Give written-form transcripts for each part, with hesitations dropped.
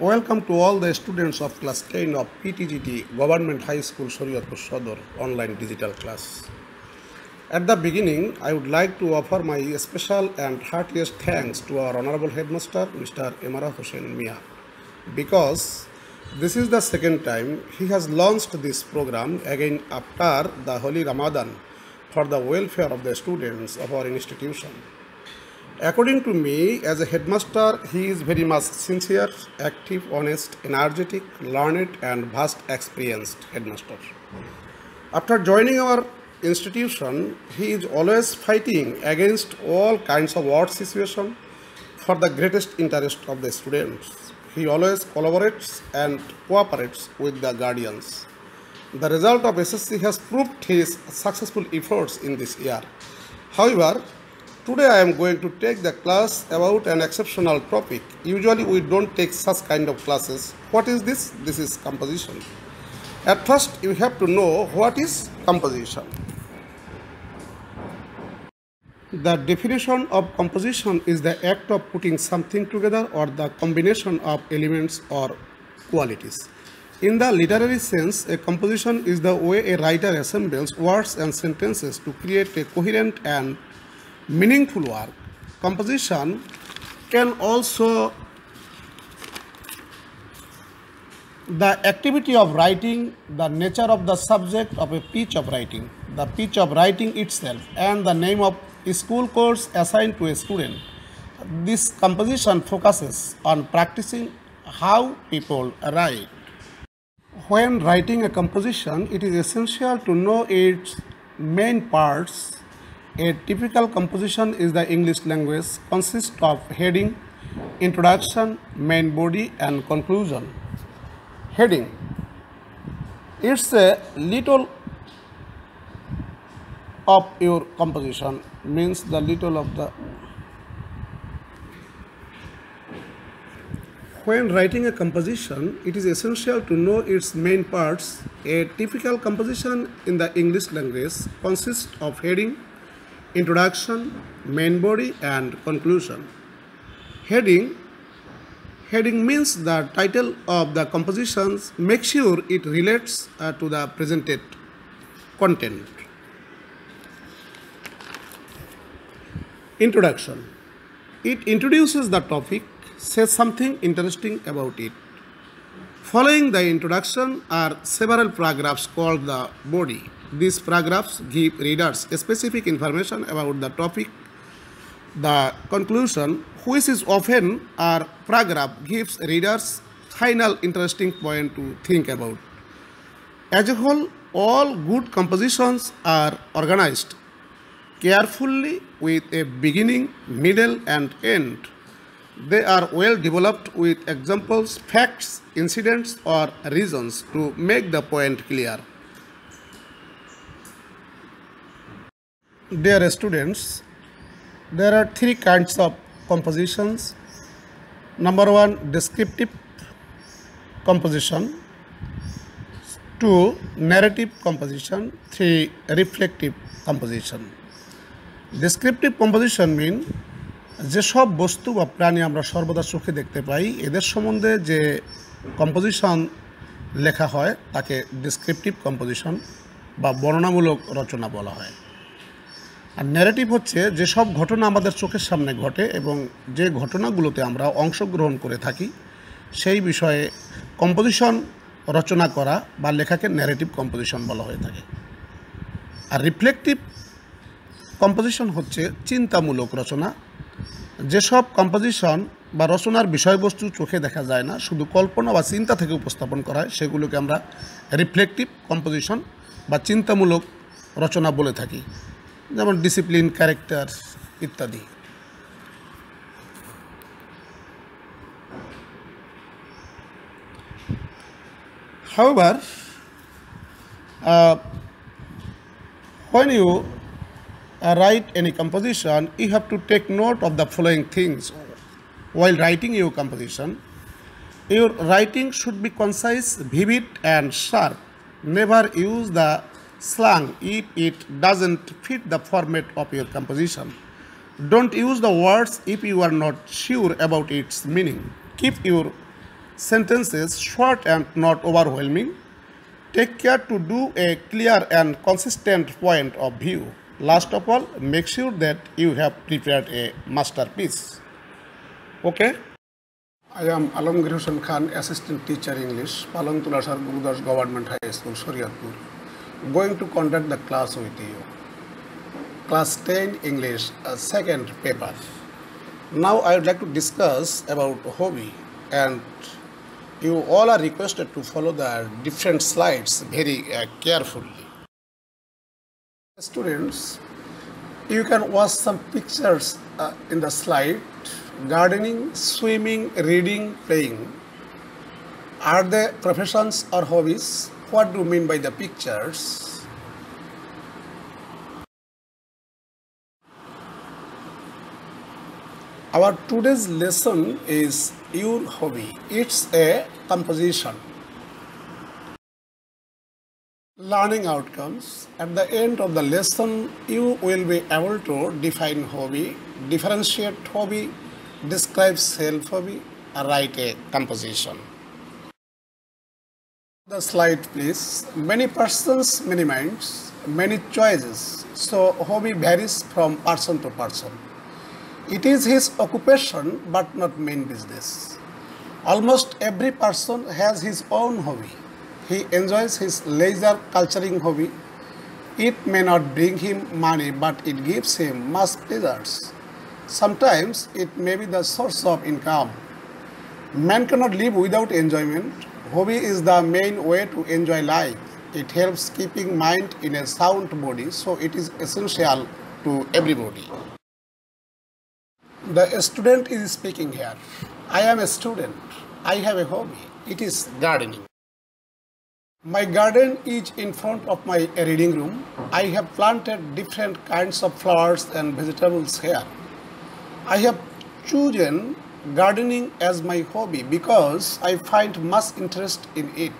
Welcome to all the students of class 10 of PTGT Government High School Shariatpur Sodor online digital class. At the beginning, I would like to offer my special and heartiest thanks to our Honorable Headmaster, Mr. Emarat Hussain Mia, because this is the second time he has launched this program again after the Holy Ramadan for the welfare of the students of our institution. According to me, as a headmaster, he is very much sincere, active, honest, energetic, learned, and vast experienced headmaster. After joining our institution, he is always fighting against all kinds of war situation for the greatest interest of the students. He always collaborates and cooperates with the guardians. The result of SSC has proved his successful efforts in this year. However, today I am going to take the class about an exceptional topic. Usually we don't take such kind of classes. What is this? This is composition. At first you have to know what is composition. The definition of composition is the act of putting something together or the combination of elements or qualities. In the literary sense, a composition is the way a writer assembles words and sentences to create a coherent and meaningful work. Composition can also the activity of writing, the nature of the subject of a piece of writing, the piece of writing itself, and the name of a school course assigned to a student. This composition focuses on practicing how people write. When writing a composition, it is essential to know its main parts. A typical composition is the English language, consists of heading, introduction, main body, and conclusion. Heading. It's a little of your composition, means the little of the. When writing a composition, it is essential to know its main parts. A typical composition in the English language consists of heading, introduction, main body, and conclusion. Heading means the title of the compositions. Make sure it relates to the presented content. Introduction. It introduces the topic, says something interesting about it. Following the introduction are several paragraphs called the body. These paragraphs give readers specific information about the topic. The conclusion, which is often a paragraph, gives readers final interesting point to think about. As a whole, all good compositions are organized carefully with a beginning, middle, and end. They are well developed with examples, facts, incidents, or reasons to make the point clear. Dear students, there are three kinds of compositions. Number one, descriptive composition. 2, narrative composition. 3, reflective composition. Descriptive composition mean যেসব বস্তু বা প্রাণী আমরা সর্বদা চোখে দেখতে পাই এদের সম্বন্ধে যে কম্পোজিশন লেখা হয় তাকে ডেসক্রিপটিভ কম্পোজিশন বা বর্ণনামূলক রচনা বলা হয়। আর ন্যারেটিভ হচ্ছে যেসব ঘটনা আমাদের চোখের সামনে ঘটে এবং যে ঘটনাগুলোতে আমরা অংশগ্রহণ করে থাকি সেই বিষয়ে কম্পোজিশন রচনা করা বা লেখাকে ন্যারেটিভ কম্পোজিশন বলা হয়ে থাকে। আর রিফ্লেক্টিভ কম্পোজিশন হচ্ছে চিন্তামূলক রচনা। যেসব কম্পোজিশন বা রচনার বিষয়বস্তু চোখে দেখা যায় না, শুধু কল্পনা বা চিন্তা থেকে উপস্থাপন করা হয়, সেগুলোকে আমরা রিফ্লেক্টিভ কম্পোজিশন বা চিন্তামূলক রচনা বলে থাকি, যেমন ডিসিপ্লিন, ক্যারেক্টার ইত্যাদি। However, when you write any composition, you have to take note of the following things. While writing your composition, your writing should be concise, vivid, and sharp. Never use the slang if it doesn't fit the format of your composition. Don't use the words if you are not sure about its meaning. Keep your Sentences short and not overwhelming. Take care to do a clear and consistent point of view. Last of all, make sure that you have prepared a masterpiece. Okay? I am Alamgir Hussain Khan, Assistant Teacher English, Palangtulasar Gurudas Government High School, Shariatpur. Going to conduct the class with you. Class 10 English, second paper. Now I would like to discuss about hobby, and you all are requested to follow the different slides very carefully. Students, you can watch some pictures in the slide. Gardening, swimming, reading, playing. Are they professions or hobbies? What do you mean by the pictures? Our today's lesson is your hobby. It's a composition. Learning outcomes. At the end of the lesson, you will be able to define hobby, differentiate hobby, describe self-hobby, write a composition. The slide please. Many persons, many minds, many choices. So hobby varies from person to person. It is his occupation but not main business. Almost every person has his own hobby. He enjoys his leisure culturing hobby. It may not bring him money, but it gives him much pleasures. Sometimes it may be the source of income. Man cannot live without enjoyment. Hobby is the main way to enjoy life. It helps keeping mind in a sound body, so it is essential to everybody. The student is speaking here. I am a student. I have a hobby. It is gardening. My garden is in front of my reading room. I have planted different kinds of flowers and vegetables here. I have chosen gardening as my hobby because I find much interest in it.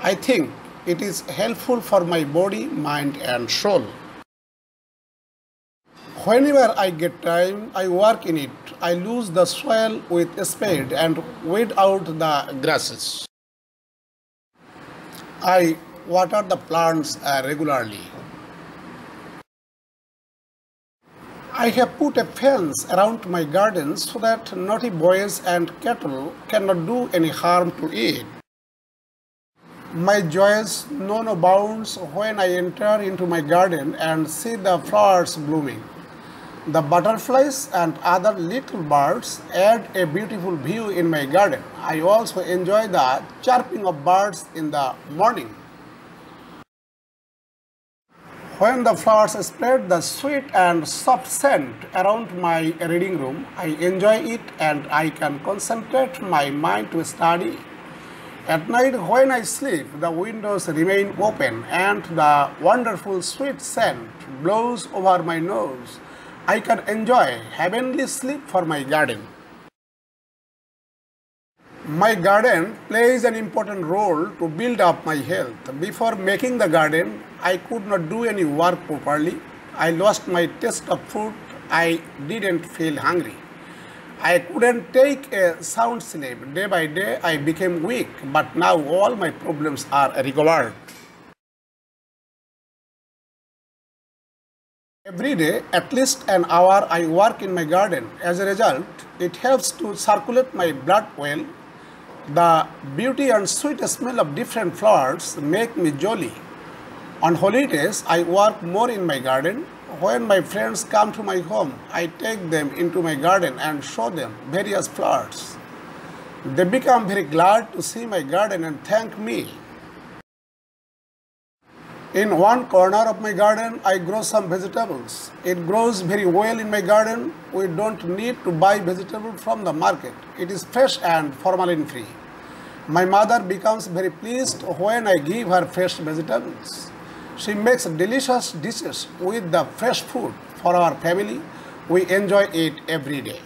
I think it is helpful for my body, mind and soul. Whenever I get time, I work in it. I lose the soil with a spade and weed out the grasses. I water the plants regularly. I have put a fence around my garden so that naughty boys and cattle cannot do any harm to it. My joys know no bounds when I enter into my garden and see the flowers blooming. The butterflies and other little birds add a beautiful view in my garden. I also enjoy the chirping of birds in the morning. When the flowers spread the sweet and soft scent around my reading room, I enjoy it and I can concentrate my mind to study. At night when I sleep, the windows remain open and the wonderful sweet scent blows over my nose. I can enjoy heavenly sleep for my garden. My garden plays an important role to build up my health. Before making the garden, I could not do any work properly. I lost my taste of food. I didn't feel hungry. I couldn't take a sound sleep. Day by day, I became weak, but now all my problems are recovered. Every day, at least an hour, I work in my garden. As a result, it helps to circulate my blood well. The beauty and sweet smell of different flowers make me jolly. On holidays, I work more in my garden. When my friends come to my home, I take them into my garden and show them various flowers. They become very glad to see my garden and thank me. In one corner of my garden, I grow some vegetables. It grows very well in my garden. We don't need to buy vegetables from the market. It is fresh and formalin-free. My mother becomes very pleased when I give her fresh vegetables. She makes delicious dishes with the fresh food for our family. We enjoy it every day.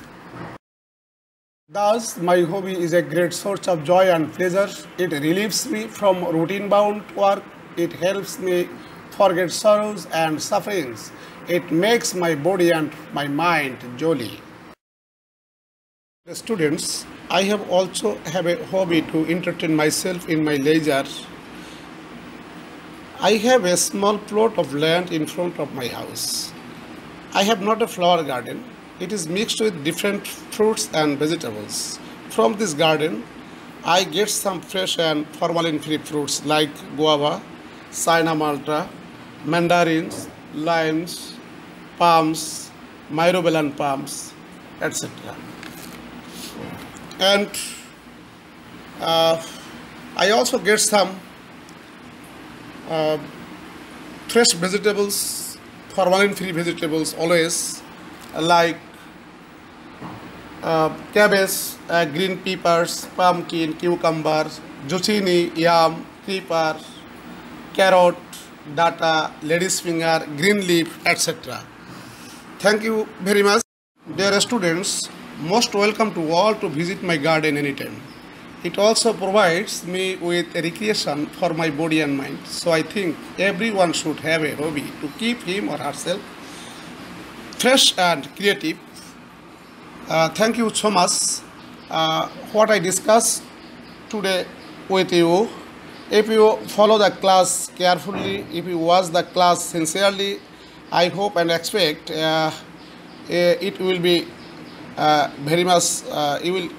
Thus, my hobby is a great source of joy and pleasure. It relieves me from routine-bound work. It helps me forget sorrows and sufferings. It makes my body and my mind jolly. Students, I have also have a hobby to entertain myself in my leisure. I have a small plot of land in front of my house. I have not a flower garden. It is mixed with different fruits and vegetables. From this garden, I get some fresh and formalin-free fruits like guava, China malta, mandarins, limes, palms, myrobalan palms, etc. And I also get some fresh vegetables, formalin-free vegetables always, like cabbage, green peppers, pumpkin, cucumber, zucchini, yam, creeper, carrot, data, lady's finger, green leaf, etc. Thank you very much. Dear students, most welcome to all to visit my garden anytime. It also provides me with a recreation for my body and mind. So I think everyone should have a hobby to keep him or herself fresh and creative. Thank you so much. What I discussed today with you, if you follow the class carefully, if you watch the class sincerely, I hope and expect it will be very much, you will.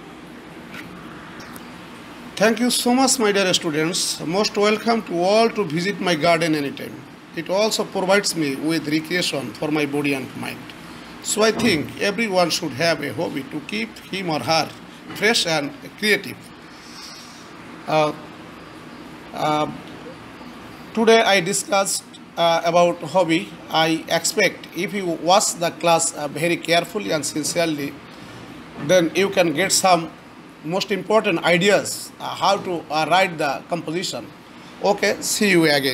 Thank you so much, my dear students. Most welcome to all to visit my garden anytime. It also provides me with recreation for my body and mind. So I think everyone should have a hobby to keep him or her fresh and creative. Uh, uh, Today I discussed about hobby. I expect if you watch the class very carefully and sincerely, then you can get some most important ideas how to write the composition. Okay, see you again.